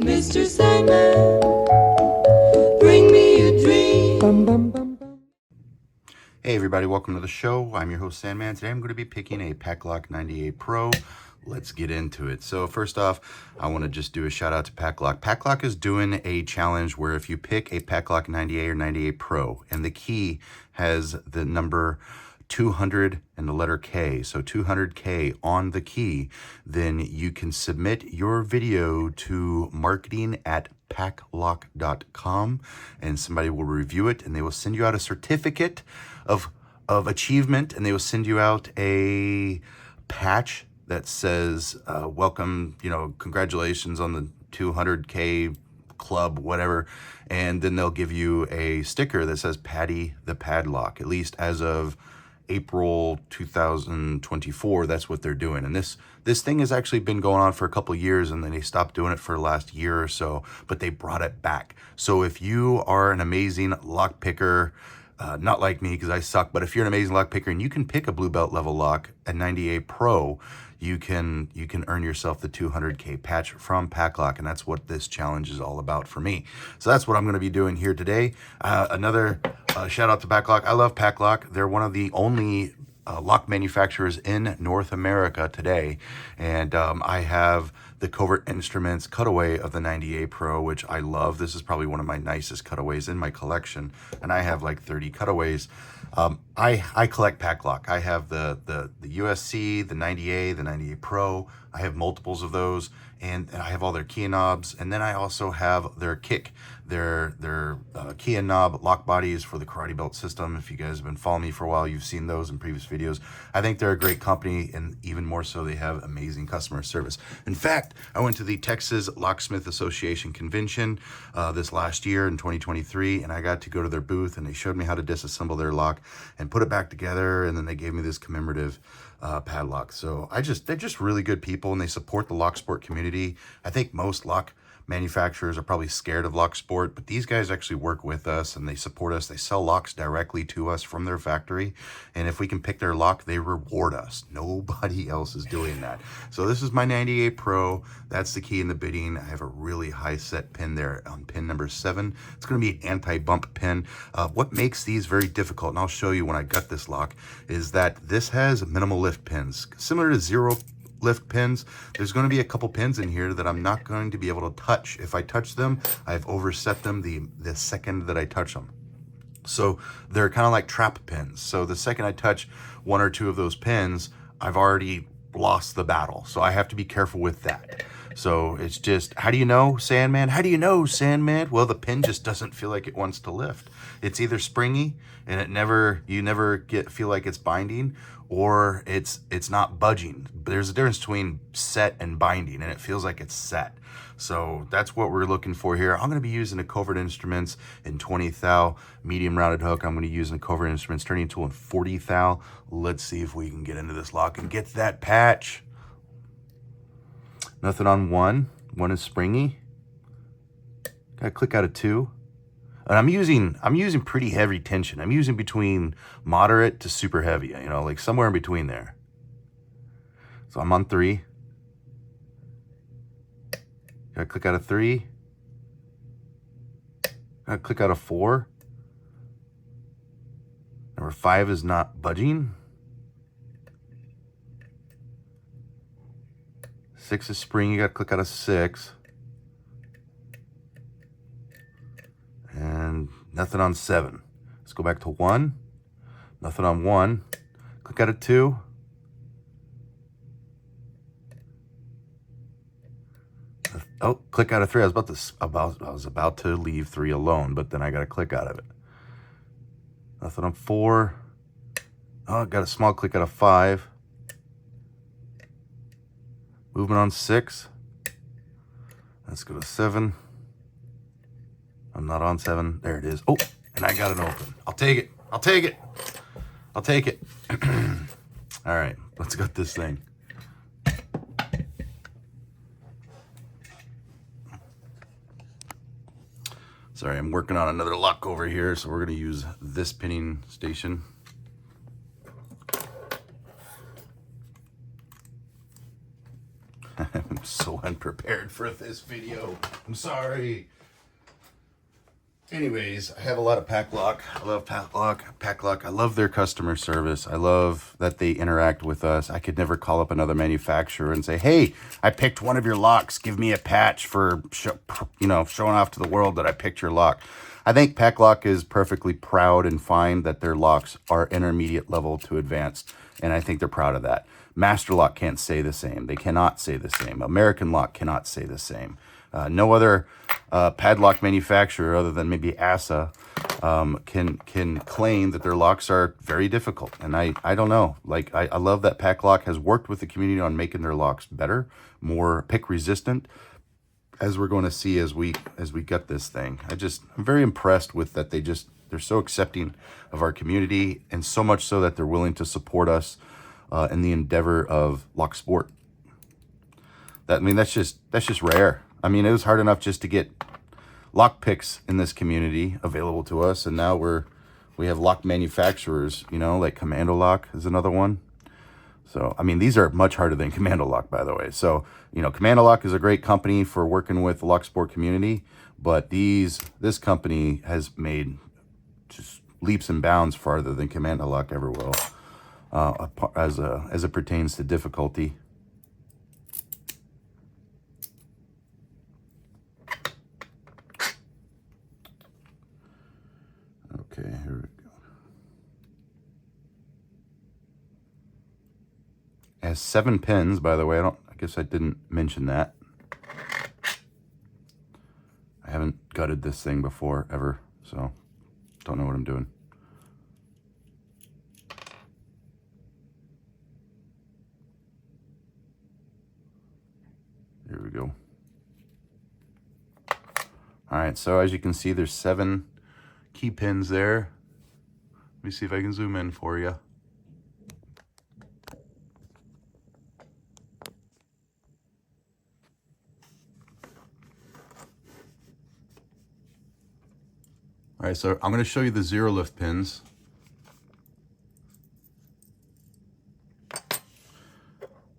Mr. Sandman, bring me a dream. Hey everybody, welcome to the show. I'm your host Sandman. Today I'm going to be picking a Paclock 90A Pro. Let's get into it. So first off, I want to just do a shout out to Paclock. Paclock is doing a challenge where if you pick a Paclock 90A or 90A Pro and the key has the number 200 and the letter K, so 200K on the key, then you can submit your video to marketing@paclock.com and somebody will review it and they will send you out a certificate of achievement, and they will send you out a patch that says welcome, congratulations on the 200K club, whatever, and then they'll give you a sticker that says Patty the Padlock. At least as of April 2024, that's what they're doing. And this thing has actually been going on for a couple of years, and then they stopped doing it for the last year or so, but they brought it back. So if you are an amazing lock picker, not like me because I suck, but if you're an amazing lock picker and you can pick a blue belt level lock at 90A Pro, you can earn yourself the 200K patch from Paclock, and that's what this challenge is all about for me. So that's what I'm going to be doing here today. Another shout out to Paclock. I love Paclock. They're one of the only lock manufacturers in North America today, and I have the Covert Instruments cutaway of the 90A Pro, which I love. This is probably one of my nicest cutaways in my collection, and I have like 30 cutaways. I collect Paclock. I have the USC, the 90A, the 90A Pro. I have multiples of those, and I have all their key knobs, and then I also have their kick, their key and knob lock bodies for the karate belt system. If you guys have been following me for a while, you've seen those in previous videos. I think they're a great company, and even more so, they have amazing customer service. In fact, I went to the Texas Locksmith Association convention this last year in 2023, and I got to go to their booth, and they showed me how to disassemble their lock and put it back together, and then they gave me this commemorative padlock. So they're just really good people, and they support the locksport community. I think most lock manufacturers are probably scared of locksport, but these guys actually work with us and they support us. They sell locks directly to us from their factory, and if we can pick their lock, they reward us. Nobody else is doing that. So this is my 90A Pro. That's the key in the bidding. I have a really high set pin there on pin number 7. It's going to be an anti-bump pin. What makes these very difficult, and I'll show you when I gut this lock, is that this has minimal lift pins, similar to zero lift pins. There's going to be a couple pins in here that I'm not going to be able to touch. If I touch them, I've overset them the second that I touch them. So they're kind of like trap pins. So the second I touch one or two of those pins, I've already lost the battle. So I have to be careful with that. So it's just, how do you know, Sandman? How do you know, Sandman? Well, the pin just doesn't feel like it wants to lift. It's either springy and you never feel like it's binding, or it's not budging. There's a difference between set and binding, and it feels like it's set. So that's what we're looking for here. I'm going to be using a Covert Instruments in 20 thou medium rounded hook. I'm going to be using a Covert Instruments turning tool in 40 thou. Let's see if we can get into this lock and get that patch. Nothing on 1. 1 is springy. Got to click out of 2. And I'm using pretty heavy tension. I'm using between moderate to super heavy, like somewhere in between there. So I'm on 3. Gotta click out of 3. Gotta click out of 4. Number 5 is not budging. 6 is springy. You gotta click out of 6. And nothing on 7. Let's go back to 1. Nothing on 1. Click out of 2. Oh, click out of 3. I was about to leave 3 alone, but then I got to click out of it. Nothing on 4. Oh, got a small click out of 5. Movement on 6. Let's go to 7. I'm not on 7. There it is. Oh, and I got it open. I'll take it. I'll take it. I'll take it. All right, let's gut this thing. Sorry, I'm working on another lock over here, so we're going to use this pinning station. I'm so unprepared for this video. I'm sorry. Anyways, I have a lot of Paclock. I love Paclock. I love their customer service. I love that they interact with us. I could never call up another manufacturer and say, hey, I picked one of your locks. Give me a patch for, showing off to the world that I picked your lock. I think Paclock is perfectly proud and fine that their locks are intermediate level to advanced. And I think they're proud of that. Master Lock can't say the same. They cannot say the same. American Lock cannot say the same. No other padlock manufacturer other than maybe ASA can claim that their locks are very difficult. And I don't know. Like, I love that Paclock has worked with the community on making their locks better, more pick resistant, as we're going to see as we get this thing. I'm very impressed with that. They're so accepting of our community, and so much so that they're willing to support us in the endeavor of locksport. That's just rare. I mean, it was hard enough just to get lockpicks in this community available to us, and now we have lock manufacturers, like Commando Lock is another one. So, I mean, these are much harder than Commando Lock, by the way. So, Commando Lock is a great company for working with the locksport community, but this company has made just leaps and bounds farther than Commando Lock ever will, as it pertains to difficulty. Okay, here we go. It has 7 pins, by the way. I guess I didn't mention that. I haven't gutted this thing before, ever, so don't know what I'm doing. Here we go. All right, so as you can see, there's 7 key pins there. Let me see if I can zoom in for you. All right, so I'm going to show you the zero lift pins.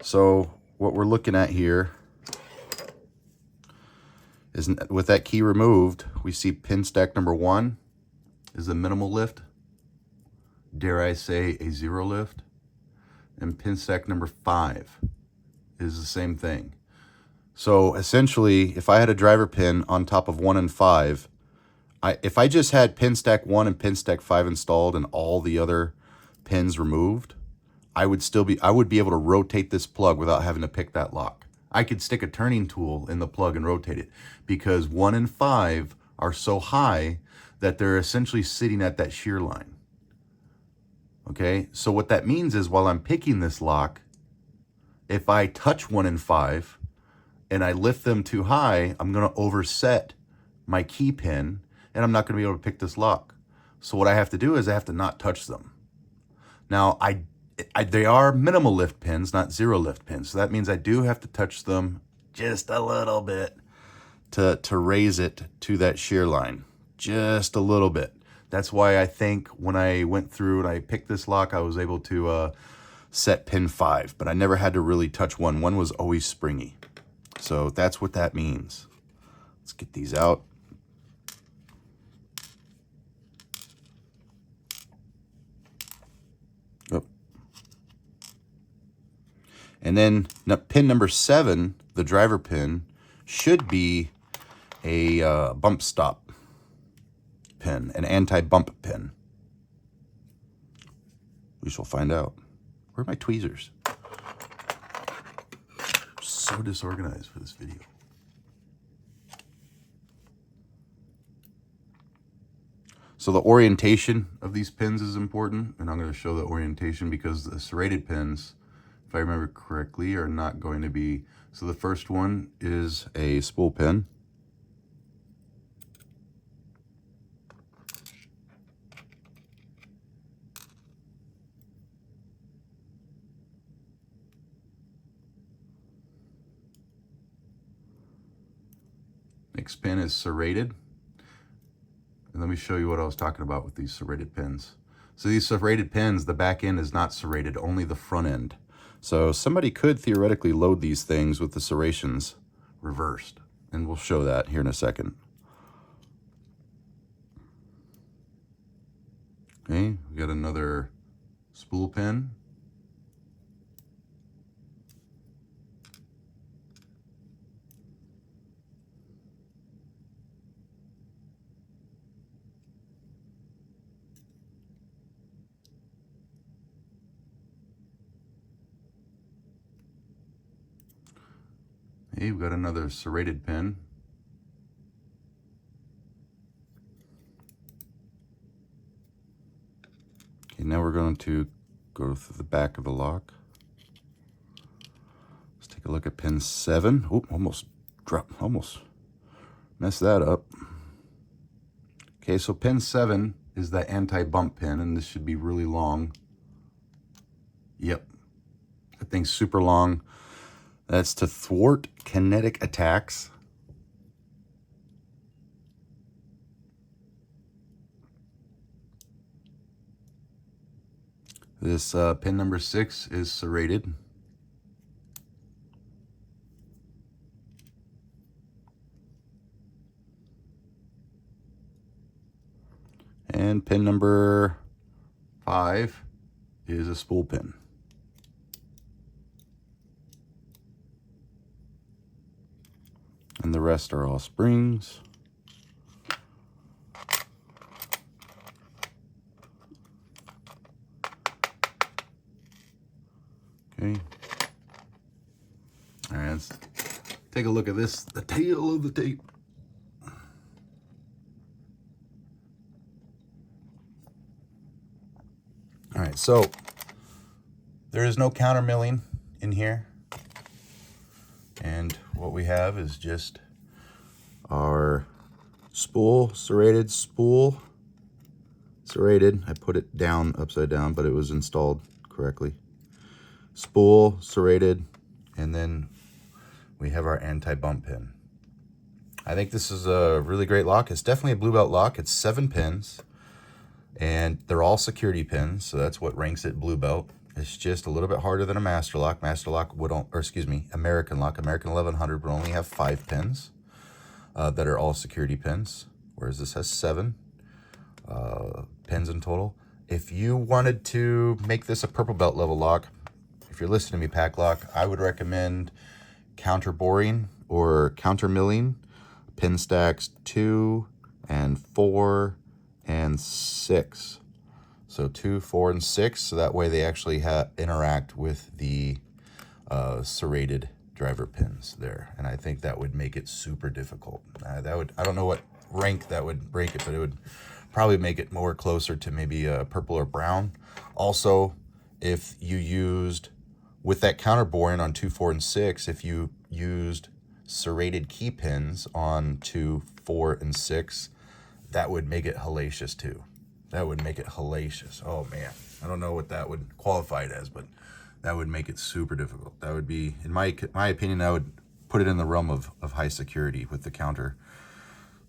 So what we're looking at here is, with that key removed, we see pin stack number 1 is a minimal lift, dare I say a zero lift, and pin stack number 5 is the same thing. So essentially, if I had a driver pin on top of 1 and 5, if I just had pin stack 1 and pin stack 5 installed and all the other pins removed, I would be able to rotate this plug without having to pick that lock. I could stick a turning tool in the plug and rotate it, because 1 and 5 are so high that they're essentially sitting at that shear line. Okay, so what that means is, while I'm picking this lock, if I touch 1 and 5 and I lift them too high, I'm going to overset my key pin, and I'm not going to be able to pick this lock. So what I have to do is I have to not touch them. Now, they are minimal lift pins, not zero lift pins. So that means I do have to touch them just a little bit to raise it to that shear line. Just a little bit. That's why I think when I went through and I picked this lock, I was able to set pin 5, but I never had to really touch 1. 1 was always springy. So that's what that means. Let's get these out. And then pin number 7, the driver pin, should be a bump stop pin, an anti-bump pin. We shall find out. Where are my tweezers? So disorganized for this video. So the orientation of these pins is important, and I'm going to show the orientation because the serrated pins, if I remember correctly, are not going to be. So the first one is a spool pin. Next pin is serrated. And let me show you what I was talking about with these serrated pins. So these serrated pins, the back end is not serrated, only the front end. So somebody could theoretically load these things with the serrations reversed, and we'll show that here in a second. Okay, we got another spool pin. Hey, we've got another serrated pin. Okay, now we're going to go through the back of the lock. Let's take a look at pin 7. Oop, almost messed that up. Okay, so pin 7 is that anti-bump pin, and this should be really long. Yep, that thing's super long. That's to thwart kinetic attacks. This pin number 6 is serrated. And pin number 5 is a spool pin. And the rest are all springs. Okay. All right, let's take a look at this, the tail of the tape. All right, so there is no counter milling in here. And what we have is just our spool, serrated spool, serrated. I put it down upside down, but it was installed correctly. Spool, serrated, and then we have our anti-bump pin. I think this is a really great lock. It's definitely a blue belt lock. It's 7 pins, and they're all security pins, so that's what ranks it blue belt. It's just a little bit harder than a master lock. Master lock would, American lock. American 1100 would only have 5 pins that are all security pins, whereas this has 7 pins in total. If you wanted to make this a purple belt level lock, if you're listening to me, Paclock, I would recommend counter boring or counter milling pin stacks 2 and 4 and 6. So 2, 4, and 6, so that way they actually interact with the serrated driver pins there. And I think that would make it super difficult. I don't know what rank that would break it, but it would probably make it more closer to maybe purple or brown. Also, if you used, with that counter boring on 2, 4, and 6, if you used serrated key pins on 2, 4, and 6, that would make it hellacious too. That would make it hellacious. Oh man, I don't know what that would qualify it as, but that would make it super difficult. That would be, in my opinion, I would put it in the realm of high security with the counter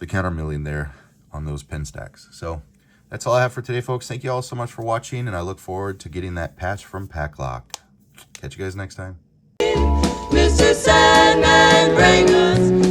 milling there on those pin stacks. So that's all I have for today, folks. Thank you all so much for watching, and I look forward to getting that patch from Paclock. Catch you guys next time. Mr. Sandman, bring us